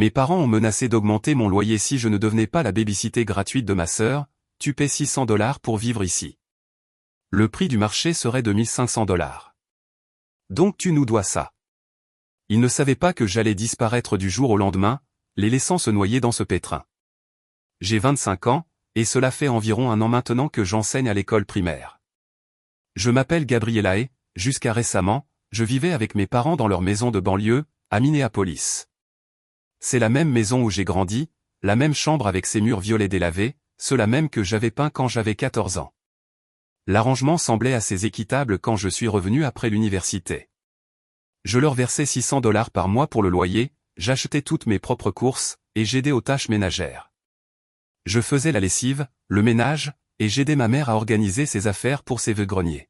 Mes parents ont menacé d'augmenter mon loyer si je ne devenais pas la baby-sitter gratuite de ma sœur. Tu paies $600 pour vivre ici. Le prix du marché serait de $1500. Donc tu nous dois ça. Ils ne savaient pas que j'allais disparaître du jour au lendemain, les laissant se noyer dans ce pétrin. J'ai 25 ans, et cela fait environ un an maintenant que j'enseigne à l'école primaire. Je m'appelle Gabrielae, jusqu'à récemment, je vivais avec mes parents dans leur maison de banlieue, à Minneapolis. C'est la même maison où j'ai grandi, la même chambre avec ses murs violets délavés, ceux-là même que j'avais peints quand j'avais 14 ans. L'arrangement semblait assez équitable quand je suis revenu après l'université. Je leur versais $600 par mois pour le loyer, j'achetais toutes mes propres courses, et j'aidais aux tâches ménagères. Je faisais la lessive, le ménage, et j'aidais ma mère à organiser ses affaires pour ses vœux-greniers.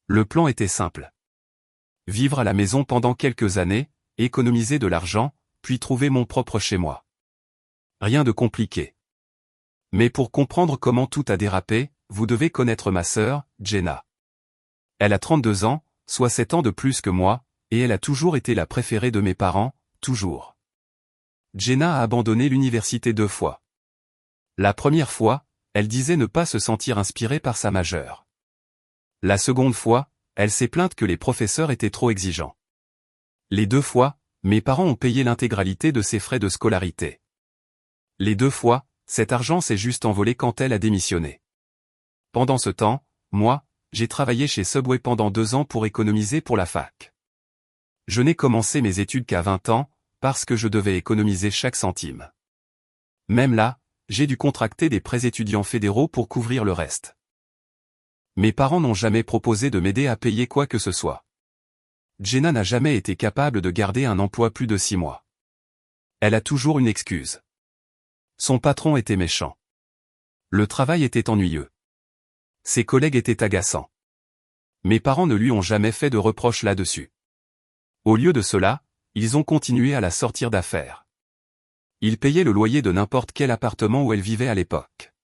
Le plan était simple. Vivre à la maison pendant quelques années, économiser de l'argent, puis trouver mon propre chez moi. Rien de compliqué. Mais pour comprendre comment tout a dérapé, vous devez connaître ma sœur, Jenna. Elle a 32 ans, soit 7 ans de plus que moi, et elle a toujours été la préférée de mes parents, toujours. Jenna a abandonné l'université 2 fois. La première fois, elle disait ne pas se sentir inspirée par sa majeure. La seconde fois, elle s'est plainte que les professeurs étaient trop exigeants. Les 2 fois, mes parents ont payé l'intégralité de ses frais de scolarité. Les 2 fois, cet argent s'est juste envolé quand elle a démissionné. Pendant ce temps, moi, j'ai travaillé chez Subway pendant 2 ans pour économiser pour la fac. Je n'ai commencé mes études qu'à 20 ans, parce que je devais économiser chaque centime. Même là, j'ai dû contracter des prêts étudiants fédéraux pour couvrir le reste. Mes parents n'ont jamais proposé de m'aider à payer quoi que ce soit. Jenna n'a jamais été capable de garder un emploi plus de 6 mois. Elle a toujours une excuse. Son patron était méchant. Le travail était ennuyeux. Ses collègues étaient agaçants. Mes parents ne lui ont jamais fait de reproches là-dessus. Au lieu de cela, ils ont continué à la sortir d'affaires. Ils payaient le loyer de n'importe quel appartement où elle vivait à l'époque.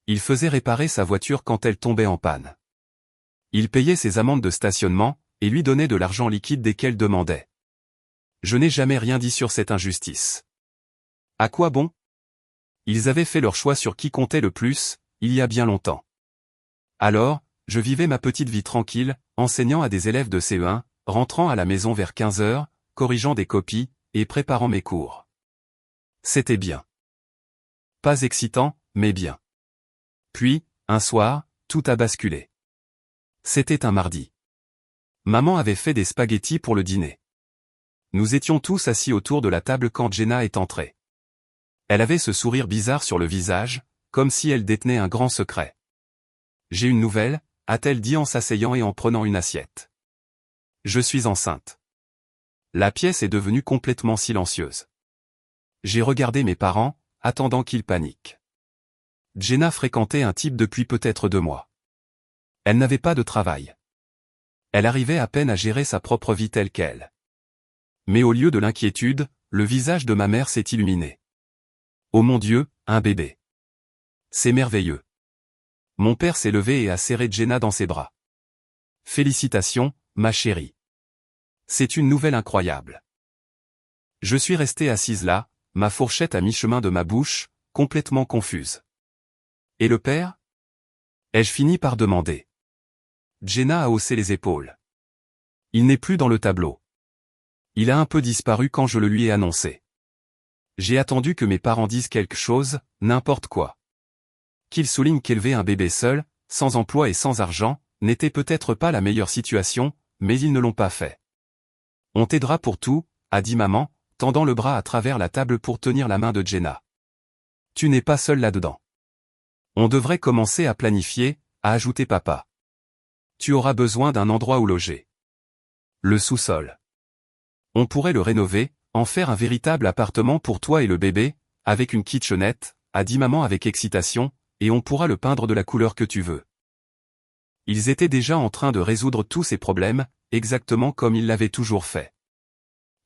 Ils faisaient réparer sa voiture quand elle tombait en panne. Ils payaient ses amendes de stationnement, et lui donnaient de l'argent liquide dès qu'elle demandait. Je n'ai jamais rien dit sur cette injustice. À quoi bon? Ils avaient fait leur choix sur qui comptait le plus, il y a bien longtemps. Alors, je vivais ma petite vie tranquille, enseignant à des élèves de CE1, rentrant à la maison vers 15 heures, corrigeant des copies, et préparant mes cours. C'était bien. Pas excitant, mais bien. Puis, un soir, tout a basculé. C'était un mardi. Maman avait fait des spaghettis pour le dîner. Nous étions tous assis autour de la table quand Jenna est entrée. Elle avait ce sourire bizarre sur le visage, comme si elle détenait un grand secret. « J'ai une nouvelle », a-t-elle dit en s'asseyant et en prenant une assiette. « Je suis enceinte. » La pièce est devenue complètement silencieuse. J'ai regardé mes parents, attendant qu'ils paniquent. Jenna fréquentait un type depuis peut-être 2 mois. Elle n'avait pas de travail. Elle arrivait à peine à gérer sa propre vie telle qu'elle. Mais au lieu de l'inquiétude, le visage de ma mère s'est illuminé. Oh mon Dieu, un bébé. C'est merveilleux. Mon père s'est levé et a serré Jenna dans ses bras. Félicitations, ma chérie. C'est une nouvelle incroyable. Je suis restée assise là, ma fourchette à mi-chemin de ma bouche, complètement confuse. Et le père? Ai-je fini par demander. Jenna a haussé les épaules. Il n'est plus dans le tableau. Il a un peu disparu quand je le lui ai annoncé. J'ai attendu que mes parents disent quelque chose, n'importe quoi. Qu'ils soulignent qu'élever un bébé seul, sans emploi et sans argent, n'était peut-être pas la meilleure situation, mais ils ne l'ont pas fait. On t'aidera pour tout, a dit maman, tendant le bras à travers la table pour tenir la main de Jenna. Tu n'es pas seul là-dedans. On devrait commencer à planifier, a ajouté papa. Tu auras besoin d'un endroit où loger. Le sous-sol. On pourrait le rénover, en faire un véritable appartement pour toi et le bébé, avec une kitchenette, a dit maman avec excitation, et on pourra le peindre de la couleur que tu veux. Ils étaient déjà en train de résoudre tous ces problèmes, exactement comme ils l'avaient toujours fait.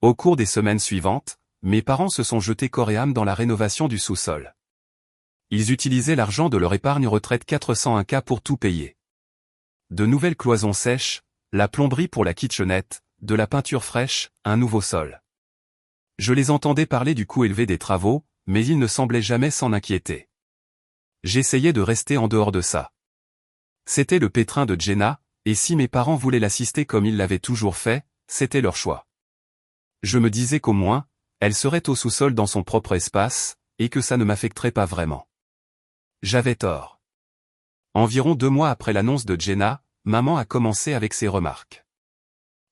Au cours des semaines suivantes, mes parents se sont jetés corps et âme dans la rénovation du sous-sol. Ils utilisaient l'argent de leur épargne retraite 401K pour tout payer. De nouvelles cloisons sèches, la plomberie pour la kitchenette, de la peinture fraîche, un nouveau sol. Je les entendais parler du coût élevé des travaux, mais ils ne semblaient jamais s'en inquiéter. J'essayais de rester en dehors de ça. C'était le pétrin de Jenna, et si mes parents voulaient l'assister comme ils l'avaient toujours fait, c'était leur choix. Je me disais qu'au moins, elle serait au sous-sol dans son propre espace, et que ça ne m'affecterait pas vraiment. J'avais tort. Environ 2 mois après l'annonce de Jenna, maman a commencé avec ses remarques.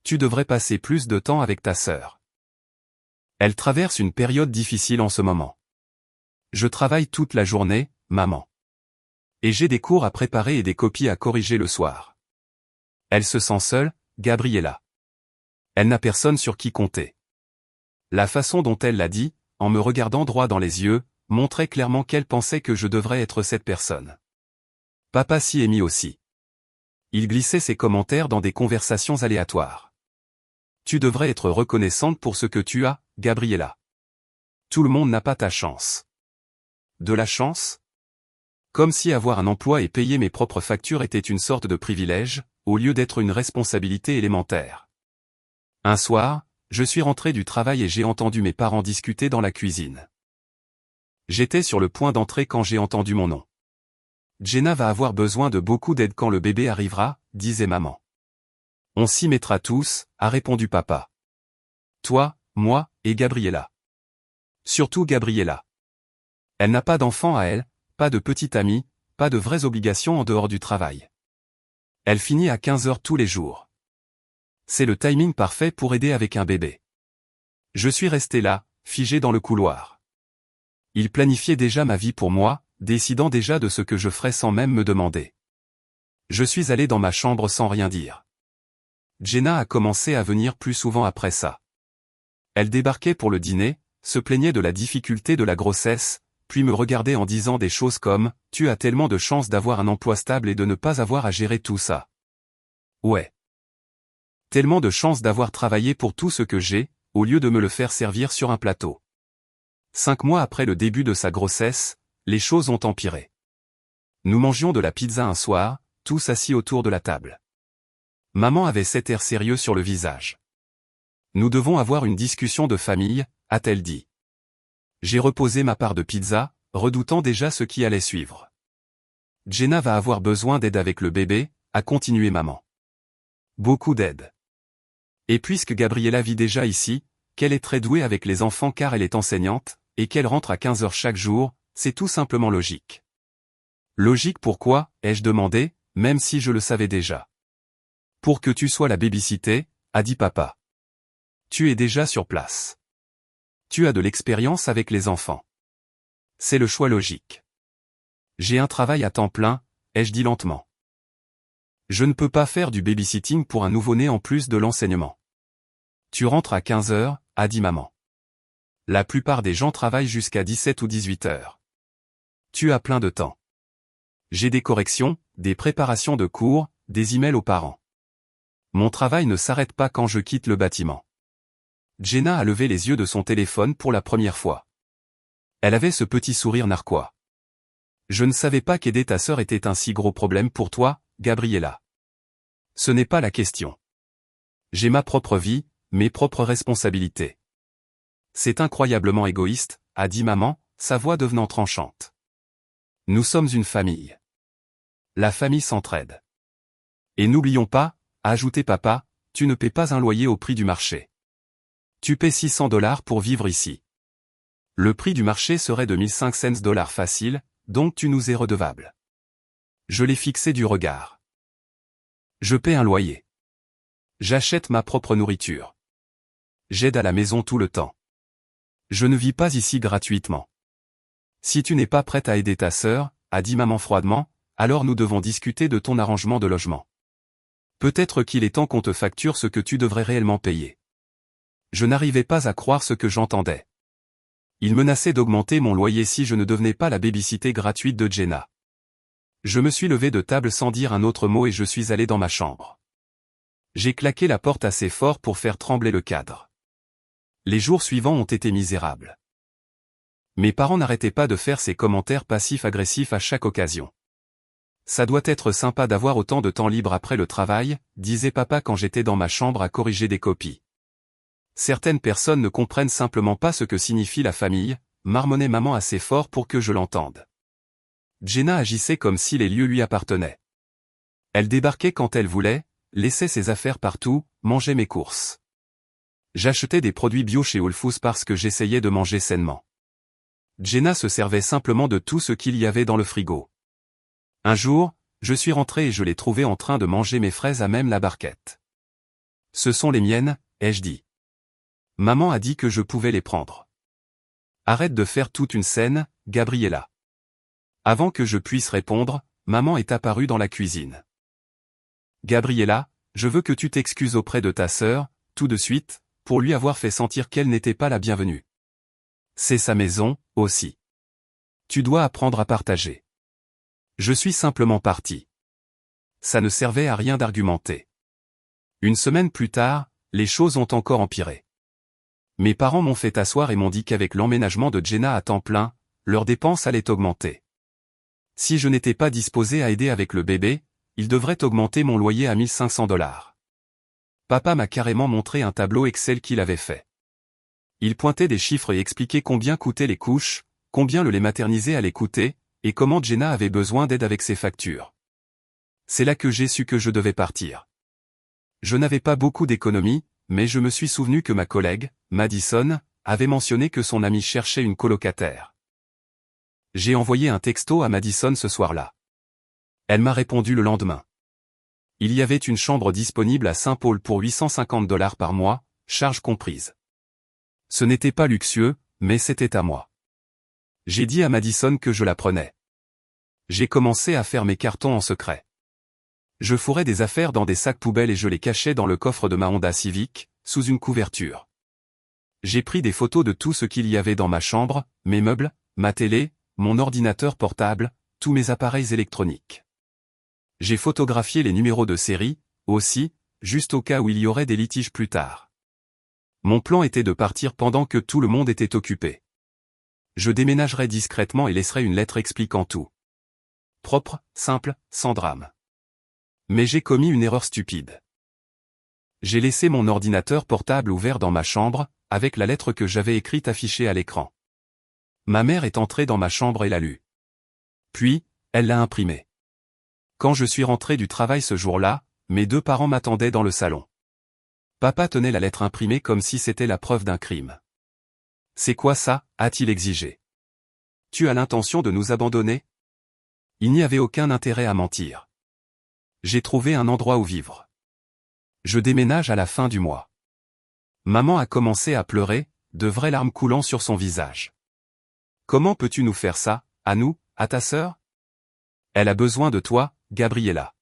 Tu devrais passer plus de temps avec ta sœur. Elle traverse une période difficile en ce moment. Je travaille toute la journée, maman. Et j'ai des cours à préparer et des copies à corriger le soir. Elle se sent seule, Gabriella. Elle n'a personne sur qui compter. La façon dont elle l'a dit, en me regardant droit dans les yeux, montrait clairement qu'elle pensait que je devrais être cette personne. Papa s'y est mis aussi. Il glissait ses commentaires dans des conversations aléatoires. Tu devrais être reconnaissante pour ce que tu as, Gabriella. Tout le monde n'a pas ta chance. De la chance? Comme si avoir un emploi et payer mes propres factures était une sorte de privilège, au lieu d'être une responsabilité élémentaire. Un soir, je suis rentré du travail et j'ai entendu mes parents discuter dans la cuisine. J'étais sur le point d'entrer quand j'ai entendu mon nom. Jenna va avoir besoin de beaucoup d'aide quand le bébé arrivera, disait maman. On s'y mettra tous, a répondu papa. Toi, moi, et Gabriella. Surtout Gabriella. Elle n'a pas d'enfant à elle, pas de petite amie, pas de vraies obligations en dehors du travail. Elle finit à 15 heures tous les jours. C'est le timing parfait pour aider avec un bébé. Je suis resté là, figé dans le couloir. Il planifiait déjà ma vie pour moi, décidant déjà de ce que je ferais sans même me demander. Je suis allé dans ma chambre sans rien dire. Jenna a commencé à venir plus souvent après ça. Elle débarquait pour le dîner, se plaignait de la difficulté de la grossesse, puis me regardait en disant des choses comme « Tu as tellement de chance d'avoir un emploi stable et de ne pas avoir à gérer tout ça. » Ouais. Tellement de chance d'avoir travaillé pour tout ce que j'ai, au lieu de me le faire servir sur un plateau. 5 mois après le début de sa grossesse, les choses ont empiré. Nous mangions de la pizza un soir, tous assis autour de la table. Maman avait cet air sérieux sur le visage. Nous devons avoir une discussion de famille, a-t-elle dit. J'ai reposé ma part de pizza, redoutant déjà ce qui allait suivre. Jenna va avoir besoin d'aide avec le bébé, a continué maman. Beaucoup d'aide. Et puisque Gabriella vit déjà ici, qu'elle est très douée avec les enfants car elle est enseignante, et qu'elle rentre à 15 heures chaque jour, c'est tout simplement logique. Logique pourquoi, ai-je demandé, même si je le savais déjà. Pour que tu sois la baby-sitter, a dit papa. Tu es déjà sur place. Tu as de l'expérience avec les enfants. C'est le choix logique. J'ai un travail à temps plein, ai-je dit lentement. Je ne peux pas faire du babysitting pour un nouveau-né en plus de l'enseignement. Tu rentres à 15 heures, a dit maman. La plupart des gens travaillent jusqu'à 17 ou 18 heures. Tu as plein de temps. J'ai des corrections, des préparations de cours, des emails aux parents. Mon travail ne s'arrête pas quand je quitte le bâtiment. Jenna a levé les yeux de son téléphone pour la première fois. Elle avait ce petit sourire narquois. Je ne savais pas qu'aider ta sœur était un si gros problème pour toi, Gabriella. Ce n'est pas la question. J'ai ma propre vie, mes propres responsabilités. C'est incroyablement égoïste, a dit maman, sa voix devenant tranchante. Nous sommes une famille. La famille s'entraide. Et n'oublions pas, a ajouté papa, tu ne paies pas un loyer au prix du marché. Tu paies $600 pour vivre ici. Le prix du marché serait de $1500 facile, donc tu nous es redevable. Je l'ai fixé du regard. Je paie un loyer. J'achète ma propre nourriture. J'aide à la maison tout le temps. Je ne vis pas ici gratuitement. Si tu n'es pas prête à aider ta sœur, a dit maman froidement, alors nous devons discuter de ton arrangement de logement. Peut-être qu'il est temps qu'on te facture ce que tu devrais réellement payer. Je n'arrivais pas à croire ce que j'entendais. Il menaçait d'augmenter mon loyer si je ne devenais pas la baby-sitter gratuite de Jenna. Je me suis levé de table sans dire un autre mot et je suis allé dans ma chambre. J'ai claqué la porte assez fort pour faire trembler le cadre. Les jours suivants ont été misérables. Mes parents n'arrêtaient pas de faire ces commentaires passifs-agressifs à chaque occasion. Ça doit être sympa d'avoir autant de temps libre après le travail, disait papa quand j'étais dans ma chambre à corriger des copies. Certaines personnes ne comprennent simplement pas ce que signifie la famille, marmonnait maman assez fort pour que je l'entende. Jenna agissait comme si les lieux lui appartenaient. Elle débarquait quand elle voulait, laissait ses affaires partout, mangeait mes courses. J'achetais des produits bio chez Whole Foods parce que j'essayais de manger sainement. Jenna se servait simplement de tout ce qu'il y avait dans le frigo. Un jour, je suis rentré et je l'ai trouvée en train de manger mes fraises à même la barquette. Ce sont les miennes, ai-je dit. Maman a dit que je pouvais les prendre. Arrête de faire toute une scène, Gabriella. Avant que je puisse répondre, maman est apparue dans la cuisine. Gabriella, je veux que tu t'excuses auprès de ta sœur, tout de suite, pour lui avoir fait sentir qu'elle n'était pas la bienvenue. C'est sa maison, aussi. Tu dois apprendre à partager. Je suis simplement parti. Ça ne servait à rien d'argumenter. Une semaine plus tard, les choses ont encore empiré. Mes parents m'ont fait asseoir et m'ont dit qu'avec l'emménagement de Jenna à temps plein, leurs dépenses allaient augmenter. Si je n'étais pas disposé à aider avec le bébé, ils devraient augmenter mon loyer à 1500 $. Papa m'a carrément montré un tableau Excel qu'il avait fait. Il pointait des chiffres et expliquait combien coûtaient les couches, combien le lait maternisé allait coûter, et comment Jenna avait besoin d'aide avec ses factures. C'est là que j'ai su que je devais partir. Je n'avais pas beaucoup d'économies, mais je me suis souvenu que ma collègue, Madison, avait mentionné que son amie cherchait une colocataire. J'ai envoyé un texto à Madison ce soir-là. Elle m'a répondu le lendemain. Il y avait une chambre disponible à Saint-Paul pour 850 $ par mois, charges comprises. Ce n'était pas luxueux, mais c'était à moi. J'ai dit à Madison que je la prenais. J'ai commencé à faire mes cartons en secret. Je fourrais des affaires dans des sacs poubelles et je les cachais dans le coffre de ma Honda Civic, sous une couverture. J'ai pris des photos de tout ce qu'il y avait dans ma chambre, mes meubles, ma télé, mon ordinateur portable, tous mes appareils électroniques. J'ai photographié les numéros de série, aussi, juste au cas où il y aurait des litiges plus tard. Mon plan était de partir pendant que tout le monde était occupé. Je déménagerais discrètement et laisserais une lettre expliquant tout. Propre, simple, sans drame. Mais j'ai commis une erreur stupide. J'ai laissé mon ordinateur portable ouvert dans ma chambre, avec la lettre que j'avais écrite affichée à l'écran. Ma mère est entrée dans ma chambre et l'a lue. Puis, elle l'a imprimée. Quand je suis rentré du travail ce jour-là, mes deux parents m'attendaient dans le salon. Papa tenait la lettre imprimée comme si c'était la preuve d'un crime. « C'est quoi ça ?» a-t-il exigé. « Tu as l'intention de nous abandonner ?» Il n'y avait aucun intérêt à mentir. J'ai trouvé un endroit où vivre. Je déménage à la fin du mois. Maman a commencé à pleurer, de vraies larmes coulant sur son visage. « Comment peux-tu nous faire ça, à nous, à ta sœur ? Elle a besoin de toi, Gabriella.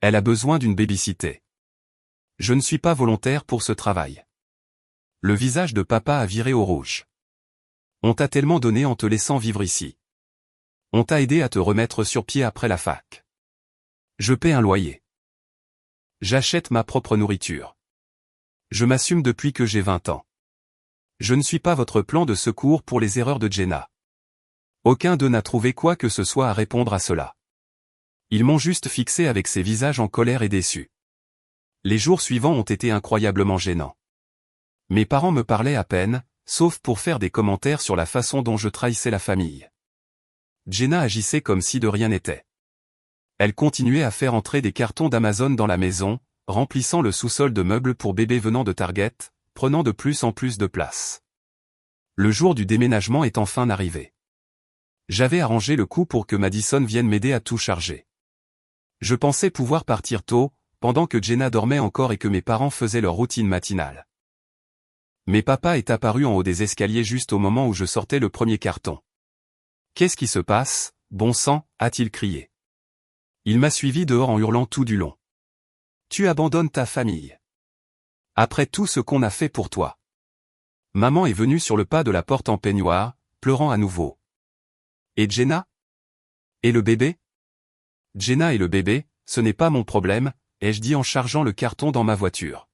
Elle a besoin d'une baby-sitter. Je ne suis pas volontaire pour ce travail. » Le visage de papa a viré au rouge. On t'a tellement donné en te laissant vivre ici. On t'a aidé à te remettre sur pied après la fac. Je paie un loyer. J'achète ma propre nourriture. Je m'assume depuis que j'ai 20 ans. Je ne suis pas votre plan de secours pour les erreurs de Jenna. Aucun d'eux n'a trouvé quoi que ce soit à répondre à cela. Ils m'ont juste fixé avec ces visages en colère et déçus. Les jours suivants ont été incroyablement gênants. Mes parents me parlaient à peine, sauf pour faire des commentaires sur la façon dont je trahissais la famille. Jenna agissait comme si de rien n'était. Elle continuait à faire entrer des cartons d'Amazon dans la maison, remplissant le sous-sol de meubles pour bébés venant de Target, prenant de plus en plus de place. Le jour du déménagement est enfin arrivé. J'avais arrangé le coup pour que Madison vienne m'aider à tout charger. Je pensais pouvoir partir tôt, pendant que Jenna dormait encore et que mes parents faisaient leur routine matinale. Mais papa est apparu en haut des escaliers juste au moment où je sortais le premier carton. « Qu'est-ce qui se passe, bon sang ?» a-t-il crié. Il m'a suivi dehors en hurlant tout du long. « Tu abandonnes ta famille. Après tout ce qu'on a fait pour toi. » Maman est venue sur le pas de la porte en peignoir, pleurant à nouveau. « Et Jenna ? Et le bébé ? » « Jenna et le bébé, ce n'est pas mon problème, » ai-je dit en chargeant le carton dans ma voiture.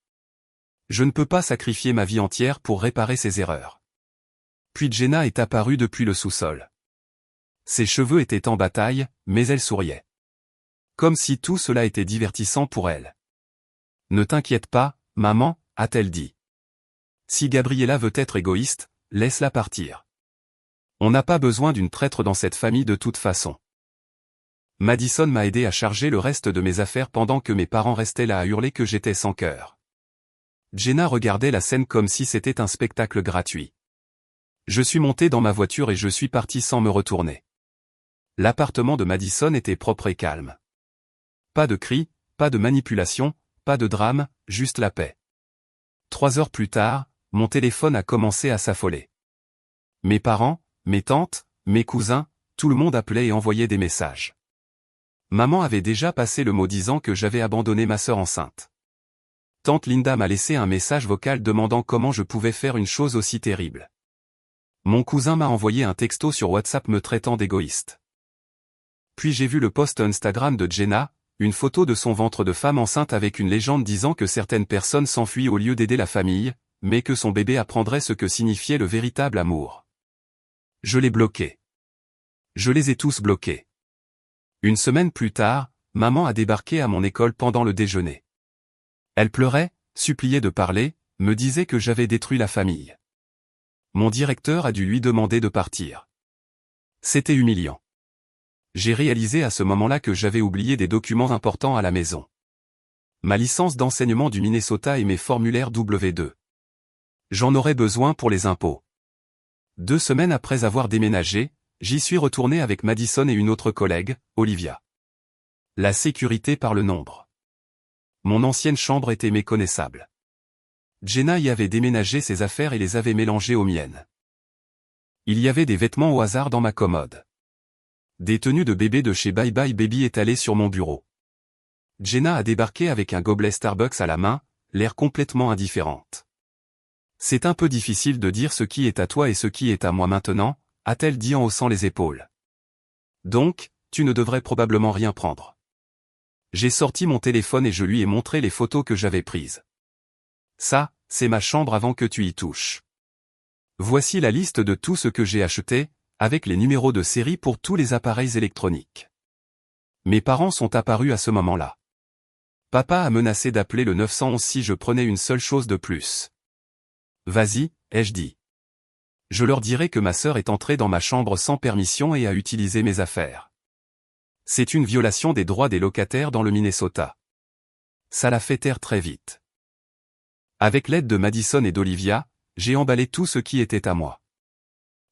Je ne peux pas sacrifier ma vie entière pour réparer ses erreurs. Puis Jenna est apparue depuis le sous-sol. Ses cheveux étaient en bataille, mais elle souriait. Comme si tout cela était divertissant pour elle. « Ne t'inquiète pas, maman, a-t-elle dit. Si Gabriella veut être égoïste, laisse-la partir. On n'a pas besoin d'une traître dans cette famille de toute façon. Madison m'a aidé à charger le reste de mes affaires pendant que mes parents restaient là à hurler que j'étais sans cœur. Jenna regardait la scène comme si c'était un spectacle gratuit. Je suis monté dans ma voiture et je suis parti sans me retourner. L'appartement de Madison était propre et calme. Pas de cris, pas de manipulation, pas de drame, juste la paix. 3 heures plus tard, mon téléphone a commencé à s'affoler. Mes parents, mes tantes, mes cousins, tout le monde appelait et envoyait des messages. Maman avait déjà passé le mot disant que j'avais abandonné ma sœur enceinte. Tante Linda m'a laissé un message vocal demandant comment je pouvais faire une chose aussi terrible. Mon cousin m'a envoyé un texto sur WhatsApp me traitant d'égoïste. Puis j'ai vu le post Instagram de Jenna, une photo de son ventre de femme enceinte avec une légende disant que certaines personnes s'enfuient au lieu d'aider la famille, mais que son bébé apprendrait ce que signifiait le véritable amour. Je l'ai bloqué. Je les ai tous bloqués. Une semaine plus tard, maman a débarqué à mon école pendant le déjeuner. Elle pleurait, suppliait de parler, me disait que j'avais détruit la famille. Mon directeur a dû lui demander de partir. C'était humiliant. J'ai réalisé à ce moment-là que j'avais oublié des documents importants à la maison. Ma licence d'enseignement du Minnesota et mes formulaires W2. J'en aurais besoin pour les impôts. 2 semaines après avoir déménagé, j'y suis retourné avec Madison et une autre collègue, Olivia. La sécurité par le nombre. Mon ancienne chambre était méconnaissable. Jenna y avait déménagé ses affaires et les avait mélangées aux miennes. Il y avait des vêtements au hasard dans ma commode. Des tenues de bébé de chez Bye Bye Baby étalées sur mon bureau. Jenna a débarqué avec un gobelet Starbucks à la main, l'air complètement indifférente. C'est un peu difficile de dire ce qui est à toi et ce qui est à moi maintenant, a-t-elle dit en haussant les épaules. Donc, tu ne devrais probablement rien prendre. J'ai sorti mon téléphone et je lui ai montré les photos que j'avais prises. Ça, c'est ma chambre avant que tu y touches. Voici la liste de tout ce que j'ai acheté, avec les numéros de série pour tous les appareils électroniques. Mes parents sont apparus à ce moment-là. Papa a menacé d'appeler le 911 si je prenais une seule chose de plus. Vas-y, ai-je dit. Je leur dirai que ma sœur est entrée dans ma chambre sans permission et a utilisé mes affaires. C'est une violation des droits des locataires dans le Minnesota. Ça l'a fait taire très vite. Avec l'aide de Madison et d'Olivia, j'ai emballé tout ce qui était à moi.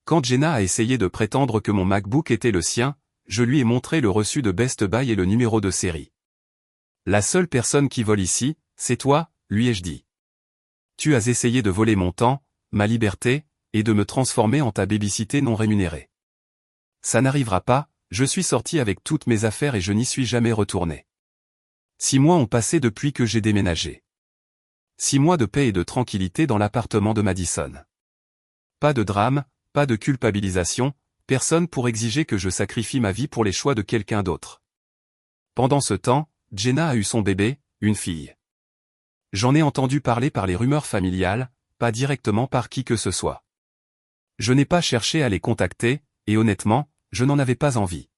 Quand Jenna a essayé de prétendre que mon MacBook était le sien, je lui ai montré le reçu de Best Buy et le numéro de série. La seule personne qui vole ici, c'est toi, lui ai-je dit. Tu as essayé de voler mon temps, ma liberté, et de me transformer en ta babysitter non rémunérée. Ça n'arrivera pas, je suis sorti avec toutes mes affaires et je n'y suis jamais retourné. 6 mois ont passé depuis que j'ai déménagé. 6 mois de paix et de tranquillité dans l'appartement de Madison. Pas de drame, pas de culpabilisation, personne pour exiger que je sacrifie ma vie pour les choix de quelqu'un d'autre. Pendant ce temps, Jenna a eu son bébé, une fille. J'en ai entendu parler par les rumeurs familiales, pas directement par qui que ce soit. Je n'ai pas cherché à les contacter, et honnêtement, je n'en avais pas envie.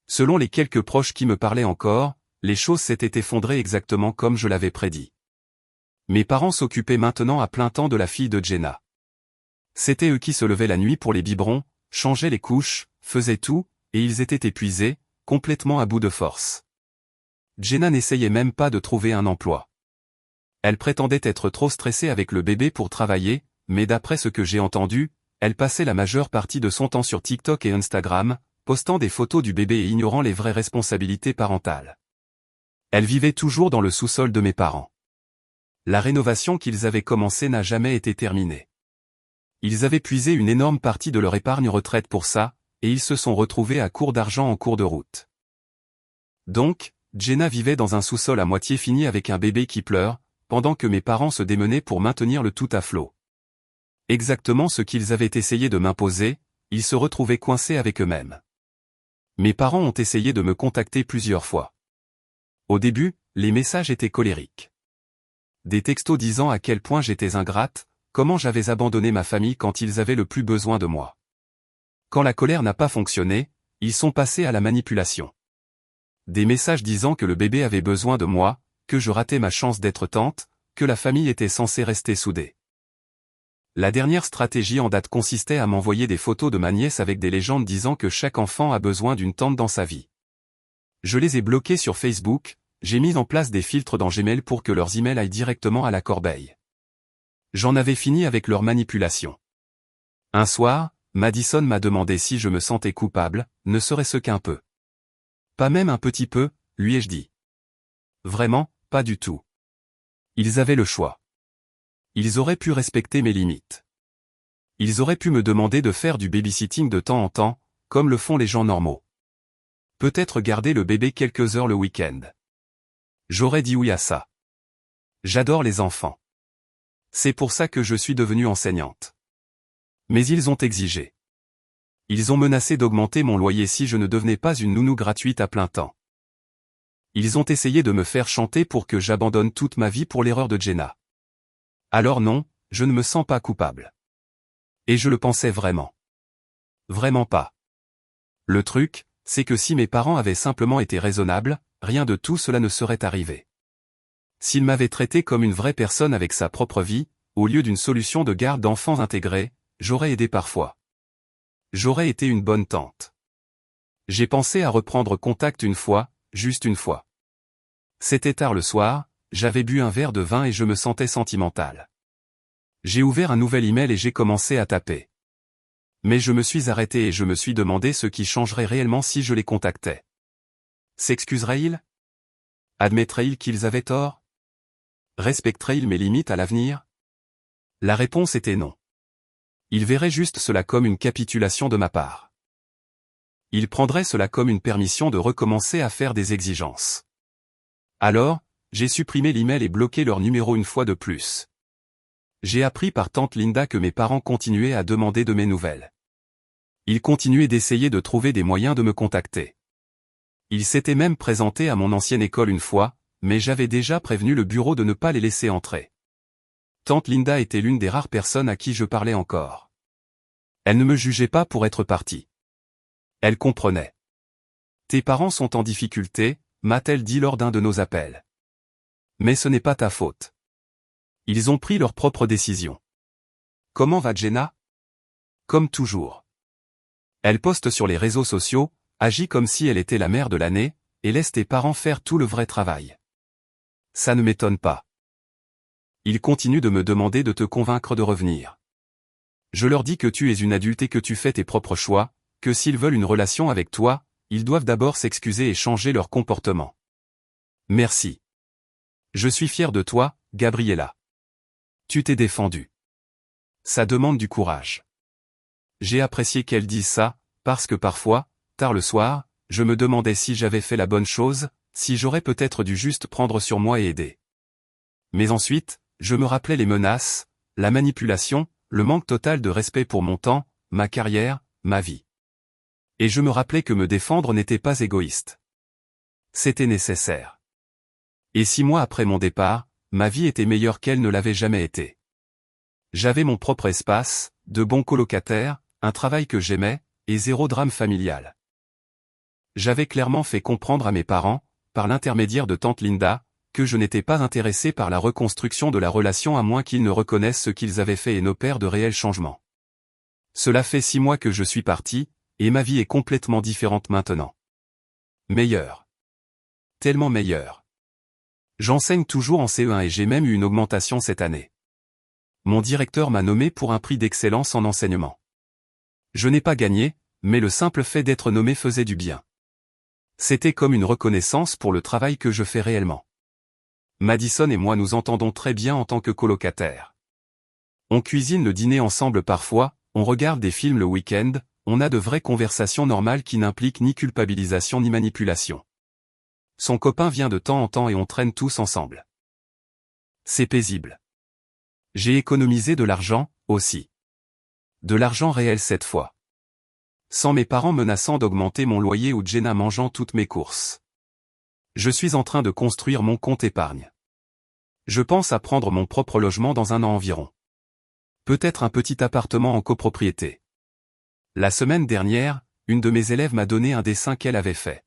Selon les quelques proches qui me parlaient encore, les choses s'étaient effondrées exactement comme je l'avais prédit. Mes parents s'occupaient maintenant à plein temps de la fille de Jenna. C'étaient eux qui se levaient la nuit pour les biberons, changeaient les couches, faisaient tout, et ils étaient épuisés, complètement à bout de force. Jenna n'essayait même pas de trouver un emploi. Elle prétendait être trop stressée avec le bébé pour travailler, mais d'après ce que j'ai entendu, elle passait la majeure partie de son temps sur TikTok et Instagram, postant des photos du bébé et ignorant les vraies responsabilités parentales. Elle vivait toujours dans le sous-sol de mes parents. La rénovation qu'ils avaient commencée n'a jamais été terminée. Ils avaient puisé une énorme partie de leur épargne retraite pour ça, et ils se sont retrouvés à court d'argent en cours de route. Donc, Jenna vivait dans un sous-sol à moitié fini avec un bébé qui pleure, pendant que mes parents se démenaient pour maintenir le tout à flot. Exactement ce qu'ils avaient essayé de m'imposer, ils se retrouvaient coincés avec eux-mêmes. Mes parents ont essayé de me contacter plusieurs fois. Au début, les messages étaient colériques. Des textos disant à quel point j'étais ingrate, comment j'avais abandonné ma famille quand ils avaient le plus besoin de moi. Quand la colère n'a pas fonctionné, ils sont passés à la manipulation. Des messages disant que le bébé avait besoin de moi, que je ratais ma chance d'être tante, que la famille était censée rester soudée. La dernière stratégie en date consistait à m'envoyer des photos de ma nièce avec des légendes disant que chaque enfant a besoin d'une tante dans sa vie. Je les ai bloqués sur Facebook, j'ai mis en place des filtres dans Gmail pour que leurs emails aillent directement à la corbeille. J'en avais fini avec leur manipulation. Un soir, Madison m'a demandé si je me sentais coupable, ne serait-ce qu'un peu. Pas même un petit peu, lui ai-je dit. Vraiment, pas du tout. Ils avaient le choix. Ils auraient pu respecter mes limites. Ils auraient pu me demander de faire du babysitting de temps en temps, comme le font les gens normaux. Peut-être garder le bébé quelques heures le week-end. J'aurais dit oui à ça. J'adore les enfants. C'est pour ça que je suis devenue enseignante. Mais ils ont exigé. Ils ont menacé d'augmenter mon loyer si je ne devenais pas une nounou gratuite à plein temps. Ils ont essayé de me faire chanter pour que j'abandonne toute ma vie pour l'erreur de Jenna. Alors non, je ne me sens pas coupable. Et je le pensais vraiment. Vraiment pas. Le truc, c'est que si mes parents avaient simplement été raisonnables, rien de tout cela ne serait arrivé. S'ils m'avaient traité comme une vraie personne avec sa propre vie, au lieu d'une solution de garde d'enfants intégrée, j'aurais aidé parfois. J'aurais été une bonne tante. J'ai pensé à reprendre contact une fois, juste une fois. C'était tard le soir, j'avais bu un verre de vin et je me sentais sentimental. J'ai ouvert un nouvel email et j'ai commencé à taper. Mais je me suis arrêté et je me suis demandé ce qui changerait réellement si je les contactais. S'excuseraient-ils? Admettraient-ils qu'ils avaient tort? Respecteraient-ils mes limites à l'avenir? La réponse était non. Ils verraient juste cela comme une capitulation de ma part. Ils prendraient cela comme une permission de recommencer à faire des exigences. Alors, j'ai supprimé l'email et bloqué leur numéro une fois de plus. J'ai appris par tante Linda que mes parents continuaient à demander de mes nouvelles. Ils continuaient d'essayer de trouver des moyens de me contacter. Ils s'étaient même présentés à mon ancienne école une fois, mais j'avais déjà prévenu le bureau de ne pas les laisser entrer. Tante Linda était l'une des rares personnes à qui je parlais encore. Elle ne me jugeait pas pour être partie. Elle comprenait. Tes parents sont en difficulté, m'a-t-elle dit lors d'un de nos appels. Mais ce n'est pas ta faute. Ils ont pris leur propre décision. Comment va Jenna? Comme toujours. Elle poste sur les réseaux sociaux, agit comme si elle était la mère de l'année, et laisse tes parents faire tout le vrai travail. Ça ne m'étonne pas. Ils continuent de me demander de te convaincre de revenir. Je leur dis que tu es une adulte et que tu fais tes propres choix, que s'ils veulent une relation avec toi, ils doivent d'abord s'excuser et changer leur comportement. Merci. Je suis fier de toi, Gabriella. Tu t'es défendue. Ça demande du courage. J'ai apprécié qu'elle dise ça, parce que parfois, tard le soir, je me demandais si j'avais fait la bonne chose, si j'aurais peut-être dû juste prendre sur moi et aider. Mais ensuite, je me rappelais les menaces, la manipulation, le manque total de respect pour mon temps, ma carrière, ma vie. Et je me rappelais que me défendre n'était pas égoïste. C'était nécessaire. Et 6 mois après mon départ, ma vie était meilleure qu'elle ne l'avait jamais été. J'avais mon propre espace, de bons colocataires, un travail que j'aimais, et 0 drame familial. J'avais clairement fait comprendre à mes parents, par l'intermédiaire de tante Linda, que je n'étais pas intéressé par la reconstruction de la relation à moins qu'ils ne reconnaissent ce qu'ils avaient fait et n'opèrent de réels changements. Cela fait 6 mois que je suis parti, et ma vie est complètement différente maintenant. Meilleure. Tellement meilleure. J'enseigne toujours en CE1 et j'ai même eu une augmentation cette année. Mon directeur m'a nommé pour un prix d'excellence en enseignement. Je n'ai pas gagné, mais le simple fait d'être nommé faisait du bien. C'était comme une reconnaissance pour le travail que je fais réellement. Madison et moi nous entendons très bien en tant que colocataires. On cuisine le dîner ensemble parfois, on regarde des films le week-end, on a de vraies conversations normales qui n'impliquent ni culpabilisation ni manipulation. Son copain vient de temps en temps et on traîne tous ensemble. C'est paisible. J'ai économisé de l'argent, aussi. De l'argent réel cette fois. Sans mes parents menaçant d'augmenter mon loyer ou Jenna mangeant toutes mes courses. Je suis en train de construire mon compte épargne. Je pense à prendre mon propre logement dans 1 an environ. Peut-être un petit appartement en copropriété. La semaine dernière, une de mes élèves m'a donné un dessin qu'elle avait fait.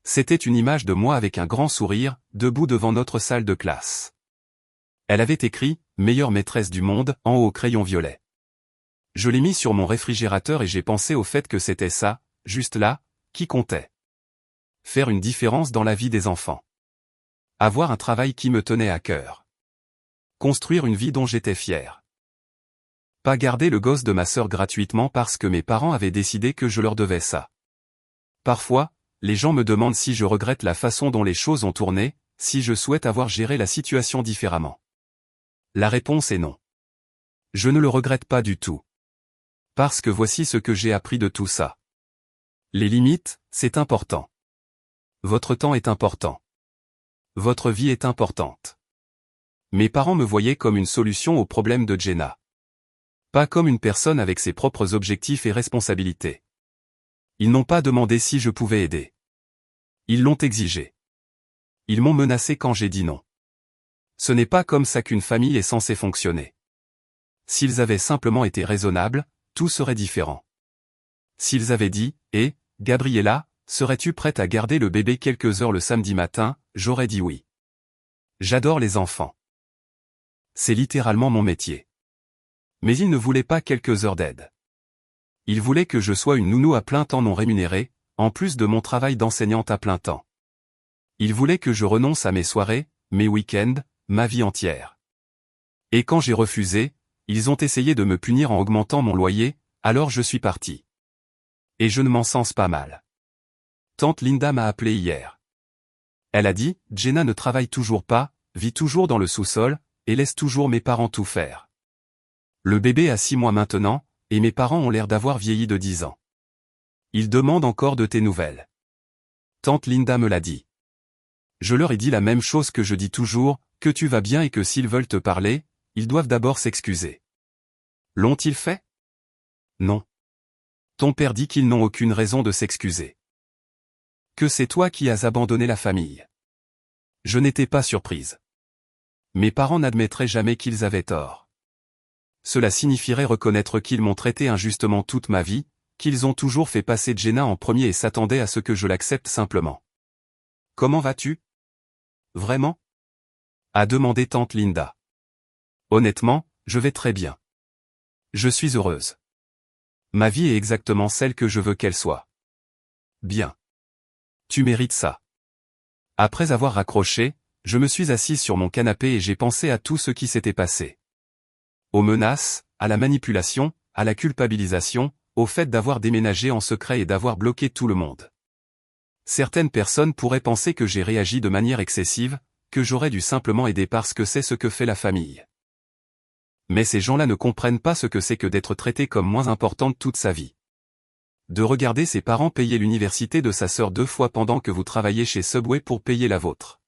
C'était une image de moi avec un grand sourire, debout devant notre salle de classe. Elle avait écrit meilleure maîtresse du monde, en haut au crayon violet. Je l'ai mis sur mon réfrigérateur et j'ai pensé au fait que c'était ça, juste là, qui comptait. Faire une différence dans la vie des enfants. Avoir un travail qui me tenait à cœur. Construire une vie dont j'étais fier. Pas garder le gosse de ma sœur gratuitement parce que mes parents avaient décidé que je leur devais ça. Parfois, les gens me demandent si je regrette la façon dont les choses ont tourné, si je souhaite avoir géré la situation différemment. La réponse est non. Je ne le regrette pas du tout. Parce que voici ce que j'ai appris de tout ça. Les limites, c'est important. Votre temps est important. Votre vie est importante. Mes parents me voyaient comme une solution au problème de Jenna. Pas comme une personne avec ses propres objectifs et responsabilités. Ils n'ont pas demandé si je pouvais aider. Ils l'ont exigé. Ils m'ont menacé quand j'ai dit non. Ce n'est pas comme ça qu'une famille est censée fonctionner. S'ils avaient simplement été raisonnables, tout serait différent. S'ils avaient dit « Eh, Gabriella, serais-tu prête à garder le bébé quelques heures le samedi matin ?» j'aurais dit oui. J'adore les enfants. C'est littéralement mon métier. Mais ils ne voulaient pas quelques heures d'aide. Ils voulaient que je sois une nounou à plein temps non rémunérée, en plus de mon travail d'enseignante à plein temps. Ils voulaient que je renonce à mes soirées, mes week-ends, ma vie entière. Et quand j'ai refusé, ils ont essayé de me punir en augmentant mon loyer, alors je suis parti. Et je ne m'en sens pas mal. Tante Linda m'a appelé hier. Elle a dit, Jenna ne travaille toujours pas, vit toujours dans le sous-sol, et laisse toujours mes parents tout faire. Le bébé a 6 mois maintenant, et mes parents ont l'air d'avoir vieilli de 10 ans. Ils demandent encore de tes nouvelles. Tante Linda me l'a dit. Je leur ai dit la même chose que je dis toujours, que tu vas bien et que s'ils veulent te parler, ils doivent d'abord s'excuser. L'ont-ils fait? Non. Ton père dit qu'ils n'ont aucune raison de s'excuser. Que c'est toi qui as abandonné la famille. Je n'étais pas surprise. Mes parents n'admettraient jamais qu'ils avaient tort. Cela signifierait reconnaître qu'ils m'ont traité injustement toute ma vie, qu'ils ont toujours fait passer Jenna en premier et s'attendaient à ce que je l'accepte simplement. Comment vas-tu? Vraiment? A demandé tante Linda. Honnêtement, je vais très bien. Je suis heureuse. Ma vie est exactement celle que je veux qu'elle soit. Bien. Tu mérites ça. Après avoir raccroché, je me suis assise sur mon canapé et j'ai pensé à tout ce qui s'était passé. Aux menaces, à la manipulation, à la culpabilisation, au fait d'avoir déménagé en secret et d'avoir bloqué tout le monde. Certaines personnes pourraient penser que j'ai réagi de manière excessive, que j'aurais dû simplement aider parce que c'est ce que fait la famille. Mais ces gens-là ne comprennent pas ce que c'est que d'être traité comme moins importante toute sa vie. De regarder ses parents payer l'université de sa sœur 2 fois pendant que vous travaillez chez Subway pour payer la vôtre.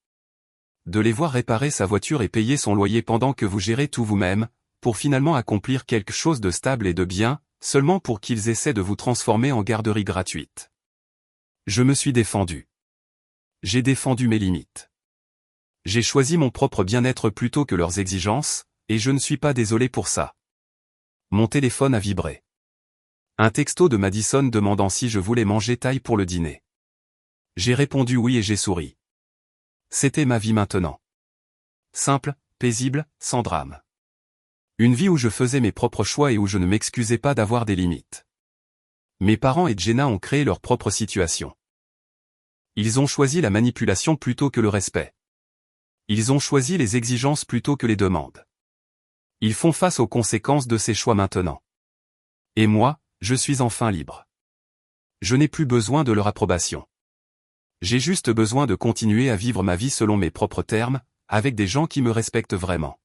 De les voir réparer sa voiture et payer son loyer pendant que vous gérez tout vous-même, pour finalement accomplir quelque chose de stable et de bien, seulement pour qu'ils essaient de vous transformer en garderie gratuite. Je me suis défendu. J'ai défendu mes limites. J'ai choisi mon propre bien-être plutôt que leurs exigences, et je ne suis pas désolé pour ça. Mon téléphone a vibré. Un texto de Madison demandant si je voulais manger thaï pour le dîner. J'ai répondu oui et j'ai souri. C'était ma vie maintenant. Simple, paisible, sans drame. Une vie où je faisais mes propres choix et où je ne m'excusais pas d'avoir des limites. Mes parents et Jenna ont créé leur propre situation. Ils ont choisi la manipulation plutôt que le respect. Ils ont choisi les exigences plutôt que les demandes. Ils font face aux conséquences de ces choix maintenant. Et moi, je suis enfin libre. Je n'ai plus besoin de leur approbation. J'ai juste besoin de continuer à vivre ma vie selon mes propres termes, avec des gens qui me respectent vraiment.